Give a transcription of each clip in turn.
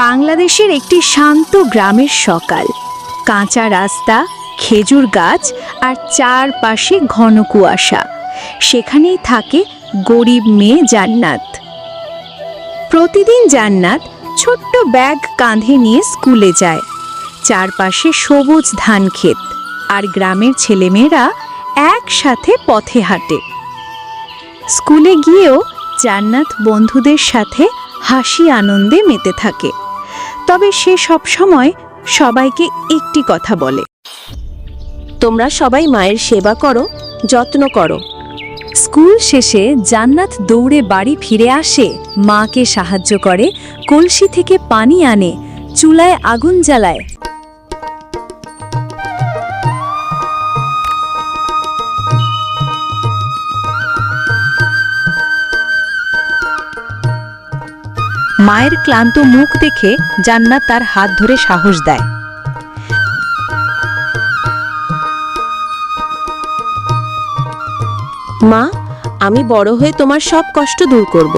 বাংলাদেশের একটি শান্ত গ্রামের সকাল। কাঁচা রাস্তা, খেজুর গাছ আর চারপাশে ঘন কুয়াশা। সেখানেই থাকে গরিব মেয়ে জান্নাত। প্রতিদিন জান্নাত ছোট্ট ব্যাগ কাঁধে নিয়ে স্কুলে যায়। চারপাশে সবুজ ধান ক্ষেত, আর গ্রামের ছেলেমেয়েরা একসাথে পথে হাঁটে। স্কুলে গিয়েও জান্নাত বন্ধুদের সাথে হাসি আনন্দে মেতে থাকে। তবে সে সবসময় সবাইকে একটি কথা বলে, তোমরা সবাই মায়ের সেবা করো, যত্ন করো। স্কুল শেষে জান্নাত দৌড়ে বাড়ি ফিরে আসে, মাকে সাহায্য করে, কলসি থেকে পানি আনে, চুলায় আগুন জ্বালায়। মায়ের ক্লান্ত মুখ দেখে জান্নাত তার হাত ধরে সাহস দেয়। মা, আমি বড় হয়ে তোমার সব কষ্ট দূর করব।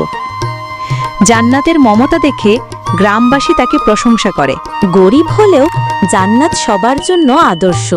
জান্নাতের মমতা দেখে গ্রামবাসী তাকে প্রশংসা করে। গরিব হলেও জান্নাত সবার জন্য আদর্শ।